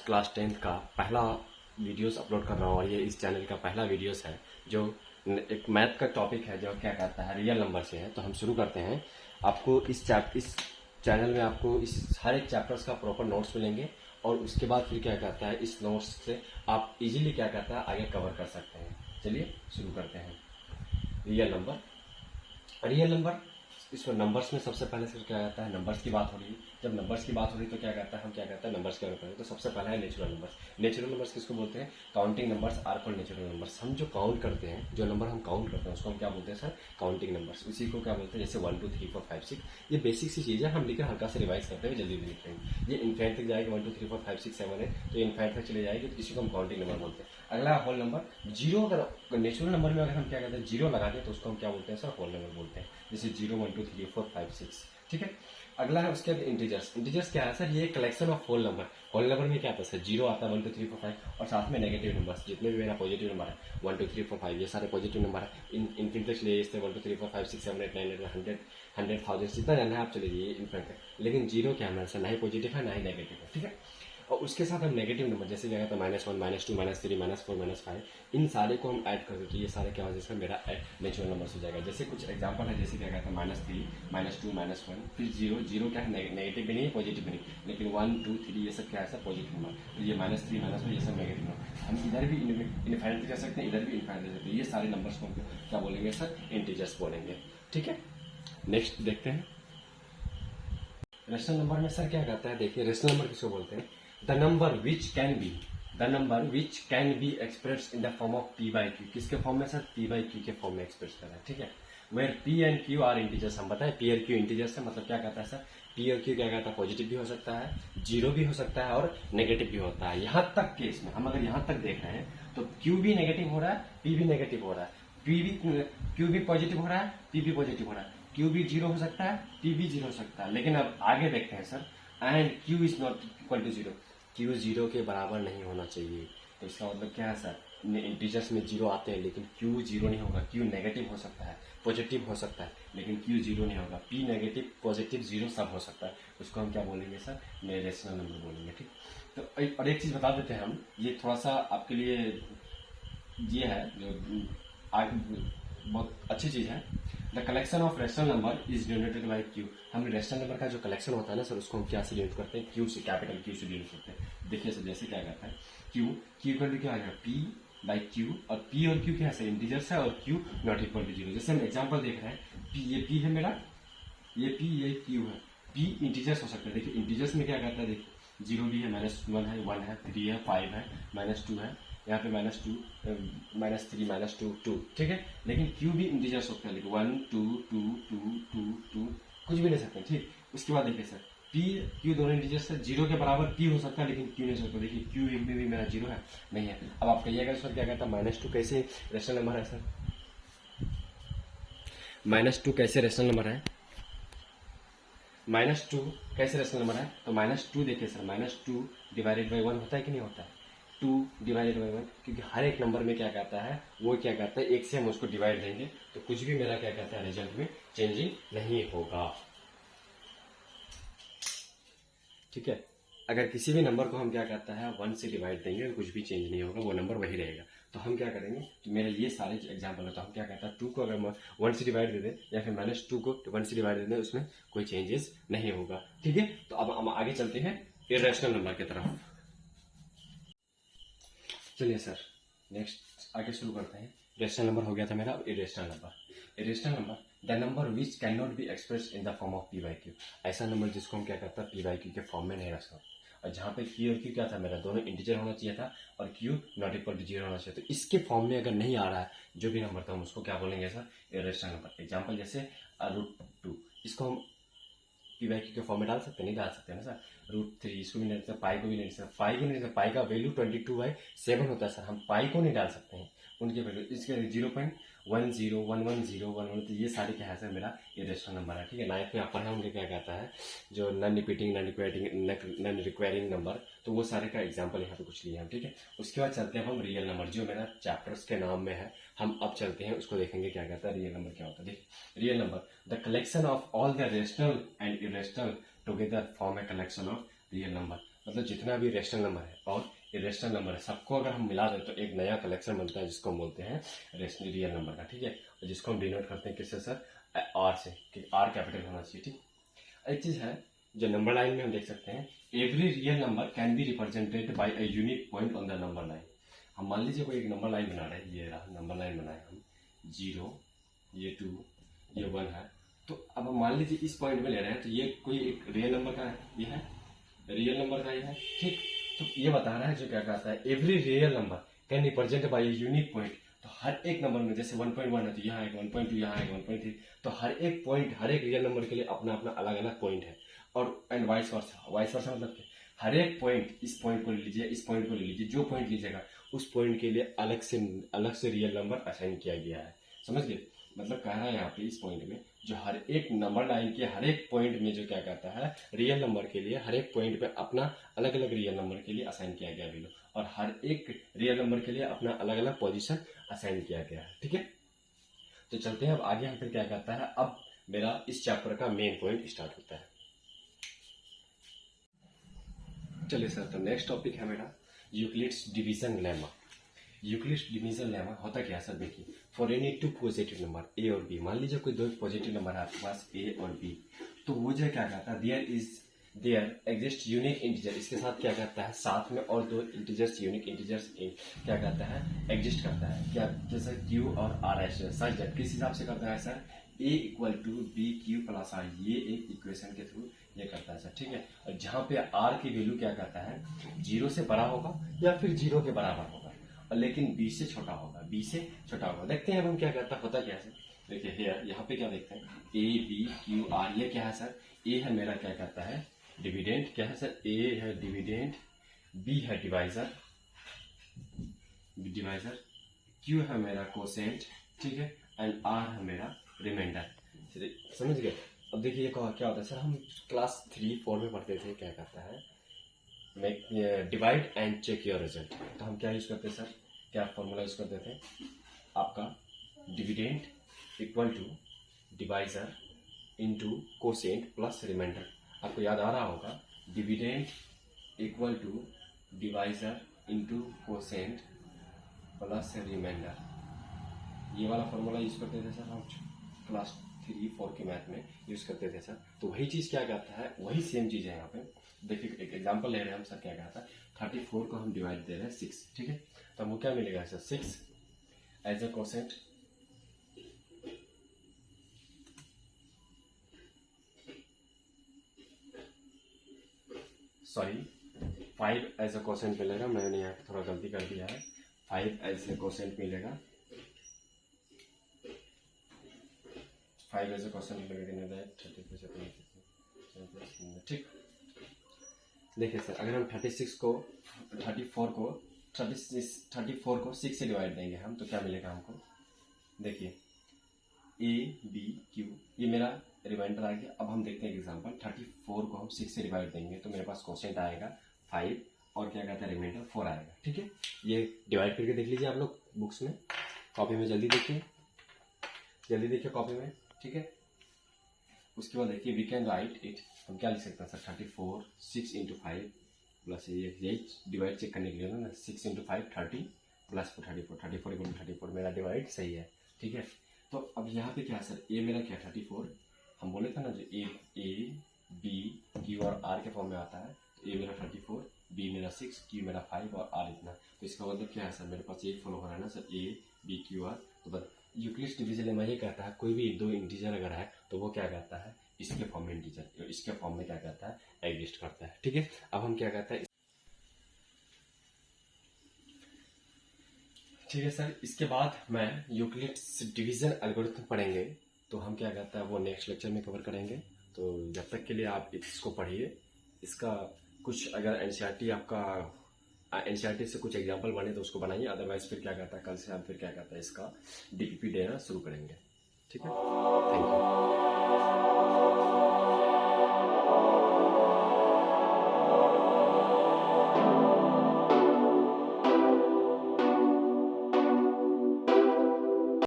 Class 10th का पहला videos upload कर रहा हूँ और ये इस चैनल का पहला वीडियोस है जो एक मैथ का टॉपिक है जो क्या कहता है रियल नंबर से है। तो हम शुरू करते हैं। आपको इस चैनल में आपको इस हर एक चैप्टर्स का प्रॉपर नोट्स मिलेंगे और उसके बाद फिर क्या कहता है इस नोट्स से आप इजीली क्या कहता है आगे कवर कर सकते हैं। चलिए शुरू करते हैं। रियल नंबर इसमें नंबर्स में सबसे पहले सिर्फ क्या कहता है नंबर्स की बात हो रही है। जब नंबर्स की बात हो रही है तो क्या कहता है हम क्या कहते हैं नंबर्स के बारे में करेंगे। तो सबसे पहला है नेचुरल नंबर्स। नेचुरल नंबर्स किसको बोलते हैं? Counting numbers are called natural numbers. हम जो काउंट करते हैं, जो नंबर हम काउंट करते हैं उसको हम क्या बोलते हैं सर? Counting numbers. उसी को क्या बोलते हैं जैसे 1 2 3 4 5 6। ये बेसिक सी चीज़ है, हम लिखकर हल्का से रिवाइज करते हुए जल्दी लिखते हैं। ये इनफाइनाइट तक जाएगी 1 2 3 4 5 6 7 8, तो इनफाइनाइट तक चले जाएगी, तो इसी को हम काउंटिंग नंबर बोलते हैं। अगला होल नंबर जीरो। अगर नेचुरल नंबर में अगर हम क्या कहते हैं जीरो लगा दें तो उसको हम क्या बोलते हैं सर? होल नंबर बोलते हैं। जैसे 0 1 2 3 4 5 6। ठीक है। अगला है उसके बाद इंटीजर्स। इंटीजर्स क्या है सर? ये collection of whole number. Whole number में क्या आता है सर? जीरो आता है, 1 2 3 4 5 और साथ में नेगेटिव नंबर्स जितने भी मेरा पॉजिटिव नंबर है 1 2 3 4 5 ये सारे पॉजिटिव नंबर है। इनफिनिट तक चलिए, इससे 1 2 3 4 5 6 7 8 9 100 100,000 जितना जाना है आप चले जाइए इनफिनिट तक। लेकिन जीरो क्या है सर? ना ही पॉजिटिव है ना ही नेगेटिव है। ठीक है। और उसके साथ हम नेगेटिव नंबर जैसे क्या कहते हैं -1 -2 -3 -4 -5, इन सारे को हम ऐड कर देते हैं। ये सारे क्या हो जाएगा मेरा नेचुरल नंबर हो जाएगा। जैसे कुछ एग्जांपल है, जैसे क्या कहते हैं -3 -2 -1 फिर जीरो। जीरो क्या है? नेगेटिव भी नहीं है पॉजिटिव भी नहीं, लेकिन 1 2 3 ये सब क्या है सर? Positive number. तो ये -3 -1 ये सब नेगेटिव नंबर। हम इधर भी इनफाइनाइट कर सकते हैं, इधर भी इनफाइनाइट कर सकते हैं। ये सारे नंबर्स को हम क्या बोलेंगे सर? इंटीजर्स बोलेंगे। ठीक है। नेक्स्ट देखते हैं रेशनल नंबर में सर क्या कहता है। देखिए रेशनल नंबर किसको बोलते हैं? The number which can be express in the form of P by Q. किसके फॉर्म में सर? पी बाई क्यू के फॉर्म में एक्सप्रेस कर रहा है। ठीक है। Where P and Q are integers. हम बताएं पी और क्यू इंटीजर्स है, मतलब क्या कहता है सर? पी और क्यू क्या कहता है? पॉजिटिव भी हो सकता है, जीरो भी हो सकता है और नेगेटिव भी होता है। यहां तक केस में हम अगर यहां तक देख रहे हैं तो क्यू भी नेगेटिव हो रहा है, पी भी नेगेटिव हो रहा है, क्यू भी पॉजिटिव हो रहा है, पी भी पॉजिटिव हो रहा है। क्यू भी जीरो हो सकता है, पी भी जीरो हो सकता है। लेकिन अब आगे देखते हैं sir, and Q is not equal to zero. Q zero के बराबर नहीं होना चाहिए। तो इसका मतलब क्या है सर? इंटीजर्स में जीरो आते हैं लेकिन क्यू जीरो नहीं होगा। क्यू नेगेटिव हो सकता है, पॉजिटिव हो सकता है, लेकिन क्यू जीरो नहीं होगा। पी नेगेटिव पॉजिटिव जीरो सब हो सकता है। उसको हम क्या बोलेंगे सर? रेशनल नंबर बोलेंगे। ठीक। तो और एक चीज बता देते हैं हम, ये थोड़ा सा आपके लिए ये है जो बहुत अच्छी चीज है। The collection of rational number is denoted by Q. हम रेशनल नंबर का जो कलेक्शन होता है ना सर, उसको हम क्या से डिनोट करते हैं? क्यू से, कैपिटल क्यू से डिनोट करते हैं। देखिए सर जैसे क्या कहता है क्यू इक्वल टू क्या आ जाएगा? P by Q. और पी और क्यू क्या है सर? इंटीजर्स है और Q not equal to zero. जैसे हम एग्जाम्पल देख रहे हैं, पी ये पी है मेरा, ये पी ये क्यू है। पी इंटीजर्स हो सकता है। देखिए इंटीजर्स में क्या कहता है? देखिए जीरो भी है, -1 है, 1 है, 3 है, 5 है, -2 है, यहाँ पे -2 -3 -2 2। ठीक है। लेकिन क्यू भी इंटीजर्स होता है, लेकिन 1 2 2 2 2 2 कुछ भी ले सकते हैं। ठीक। उसके बाद देखिए सर पी क्यू दोनों इंटीजर्स है। जीरो के बराबर पी हो सकता है लेकिन क्यू नहीं हो सकता। देखिए क्यू में भी मेरा जीरो है नहीं है। अब आप कहिएगा सर क्या कहता है -2 कैसे रेशनल नंबर है सर? -2 कैसे रेशनल नंबर है? -2 कैसे रेशनल नंबर है? तो -2 देखिए सर, -2 डिवाइडेड बाई 1 होता है कि नहीं होता है? 2 डिवाइडेड बाई 1, क्योंकि हर एक नंबर में क्या कहता है वो क्या कहता है एक से हम उसको डिवाइड देंगे तो कुछ भी मेरा क्या कहता है रिजल्ट में चेंजिंग नहीं होगा। ठीक है। अगर किसी भी नंबर को हम क्या कहता है 1 से डिवाइड देंगे तो कुछ भी चेंज नहीं होगा, वो नंबर वही रहेगा। तो हम क्या करेंगे, तो मेरे लिए सारे एग्जाम्पल है, तो हम क्या कहता है 2 को अगर 1 से डिवाइड दे दें या फिर -2 को 1 से डिवाइड दे दें उसमें कोई चेंजेस नहीं होगा। ठीक है। तो अब हम आगे चलते हैं इरेशनल नंबर की तरफ। चलिए सर नेक्स्ट आगे शुरू करते हैं। रेशनल नंबर हो गया था मेरा, अब irrational number. Irrational number the number which can not be express in the form of P by Q. ऐसा नंबर जिसको हम क्या कहता है पी बाई क्यू के फॉर्म में नहीं रख सकते। और जहाँ पे पी और क्यू क्या था मेरा, दोनों इंटीजर होना चाहिए था और Q not equal to zero होना चाहिए। तो इसके फॉर्म में अगर नहीं आ रहा है जो भी नंबर था हम उसको क्या बोलेंगे सर? Irrational number. एग्जाम्पल जैसे √2, इसको हम पी बाई क्यू के फॉर्म में डाल सकते हैं? नहीं डाल सकते ना सर। √3 इसको भी नहीं डाल सकते, पाई को भी नहीं डाल सकते। पाई को नहीं डाल, पाई का वैल्यू 22/7 होता है सर, हम पाई को नहीं डाल सकते हैं उनके वैल्यू। इसके 0.10 तो ये सारे क्या है सर मेरा इरेशनल नंबर है। ठीक है। नाइन्थ में आप पढ़े होंगे क्या कहता है जो non repeating non requiring number, तो वो सारे का एग्जाम्पल यहाँ पे कुछ लिए हम। ठीक है। उसके बाद चलते हैं हम रियल नंबर, जो मेरा चैप्टर्स के नाम में है। हम अब चलते हैं उसको देखेंगे क्या कहता है रियल नंबर क्या होता है। देखिए real number the collection of all the rational and irrational together form a collection of real number. मतलब जितना भी रेशनल नंबर है और इरेशनल नंबर है, सबको अगर हम मिला दें तो एक नया कलेक्शन बनता है जिसको हम बोलते हैं रेशनल रियल नंबर का, ठीक है। और जिसको हम डिनोट करते हैं किससे सर, आर से, कि आर कैपिटल होना चाहिए, ठीक। एक चीज है जो नंबर लाइन में हम देख सकते हैं, every real number can be represented by a unique point on the number line. हम मान लीजिए कोई एक नंबर लाइन बना रहे हैं, ये रहा नंबर लाइन बनाए हम, 0, ये 2, ये 1 है। तो अब हम मान लीजिए इस पॉइंट में ले रहे हैं, तो ये कोई एक रियल नंबर का है, ये है रियल नंबर का, ये है, ठीक। तो ये बता रहा है जो क्या कहता है, every real number can represent by unique point. तो हर एक नंबर में जैसे 1.1 है तो यहाँ है 1.2, यहाँ है 1.3, तो हर एक पॉइंट, हर एक रियल नंबर के लिए अपना अपना अलग अलग पॉइंट है। और एंड वाइस वर्सा मतलब क्या, हर एक पॉइंट, इस पॉइंट को ले लीजिए, इस पॉइंट को ले लीजिए, जो पॉइंट लीजिएगा उस पॉइंट के लिए अलग से रियल नंबर असाइन किया गया है। समझ गए, मतलब कह रहा है यहाँ पे इस पॉइंट में जो हर एक नंबर लाइन के हर एक पॉइंट में जो क्या कहता है, रियल नंबर के लिए हर एक पॉइंट पे अपना अलग अलग रियल नंबर के लिए असाइन किया गया वैल्यू, और हर एक रियल नंबर के लिए अपना अलग अलग पोजीशन असाइन किया गया है, ठीक है। तो चलते हैं अब आगे, हम फिर क्या कहता है, अब मेरा इस चैप्टर का मेन पॉइंट स्टार्ट होता है। चलिए सर, तो नेक्स्ट टॉपिक है मेरा Euclid's division lemma. Euclid's division lemma होता क्या है सर, देखिए, for any two positive number A और बी, मान लीजिए कोई दो पॉजिटिव नंबर है आपके पास ए और बी, तो वो जो क्या कहता है, देयर एग्जिस्ट यूनिक इंटीजर, इसके साथ क्या कहता है, साथ में और दो इंटीजर्स, यूनिक इंटीजर्स क्या कहता है, एग्जिस्ट करता है, क्या, जैसे क्यू और आर ऐसे सर, जब किस हिसाब से करता है sir, A equal to B Q plus R, ये एक इक्वेशन के थ्रू ये करता है सर, ठीक है। और जहाँ पे आर की वैल्यू क्या कहता है, 0 से बड़ा होगा या फिर 0 के बराबर होगा, और लेकिन बी से छोटा होगा, बी से छोटा होगा। देखते हैं अब हम क्या करता होता क्या है, देखिए हेयर यहाँ पे क्या देखते हैं, ए बी क्यू आर, ये क्या है सर, ए है मेरा क्या कहता है डिविडेंड, क्या है सर, ए है डिविडेंड, बी है डिवाइजर, क्यू है मेरा कोसेंट, ठीक है, एंड आर है मेरा रिमाइंडर। समझ गए। अब देखिए ये क्या होता है सर, हम क्लास 3-4 में पढ़ते थे, क्या कहता है, make divide and check your result. तो हम क्या यूज करते हैं सर, क्या फॉर्मूला यूज करते थे, आपका dividend equal to divisor into quotient plus remainder. आपको याद आ रहा होगा, dividend equal to divisor into quotient plus remainder, ये वाला फॉर्मूला यूज करते थे सर हम क्लास 3-4 के मैथ में यूज करते थे सर। तो वही चीज क्या कहता है, वही सेम चीज है यहाँ पे। देखिए एक एग्जांपल ले रहे हैं हम सर, क्या कहता है 34 को हम डिवाइड दे रहे हैं 6, ठीक है। तो हमको क्या मिलेगा sir, 6 as a quotient, sorry 5 as a quotient मिलेगा, मैंने यहाँ पे थोड़ा गलती कर दिया है, 5 एज ए कोसेंट मिलेगा, 5 एज ए कोसेंट मिलेगा, ठीक। देखिए सर, अगर हम 34 को 6 से डिवाइड देंगे हम, तो क्या मिलेगा हमको, देखिए ए बी क्यू, ये मेरा रिमाइंडर आ गया। अब हम देखते हैं एग्जांपल, 34 को हम 6 से डिवाइड देंगे तो मेरे पास क्वोशिएंट आएगा 5 और क्या कहता है रिमाइंडर 4 आएगा, ठीक है। ये डिवाइड करके देख लीजिए आप लोग बुक्स में, कॉपी में जल्दी देखिए कॉपी में, ठीक है। उसके बाद देखिए वी कैन राइट इट, हम क्या लिख सकते हैं सर, 34 6 इंटू 5 प्लस ये डिवाइड चेक करने के लिए ना, 6 इंटू 5 30 प्लस 34 मेरा डिवाइड सही है, ठीक है। तो अब यहाँ पे क्या है सर, ए मेरा क्या 34, हम बोले थे ना जो ए बी क्यू और आर के फॉर्म में आता है, ए मेरा 34, बी मेरा 6, क्यू मेरा 5 और आर इतना। तो इसका मतलब क्या है सर, मेरे पास एक फॉलो हो रहा है ना sir, A B Q R. तो बस यूक्लिड्स डिवीजन लेमा ये कहता है, कोई भी दो इंटीजर अगर है तो वो क्या कहता है, इसके फॉर्म में इंटीजर, इसके फॉर्म में क्या कहता है एग्जिस्ट करता है, ठीक है। अब हम क्या कहते हैं, ठीक है सर। इसके बाद मैं यूक्लिड्स डिवीजन एल्गोरिथम पढ़ेंगे, तो हम क्या कहता है वो नेक्स्ट लेक्चर में कवर करेंगे। तो जब तक के लिए आप इसको पढ़िए, इसका कुछ अगर एनसीईआरटी आपका एनसीईआरटी से कुछ एग्जांपल बने तो उसको बनाइए, अदरवाइज फिर क्या कहता है कल से हम फिर क्या कहता है इसका डीपीपी देना शुरू करेंगे, ठीक है। Thank you.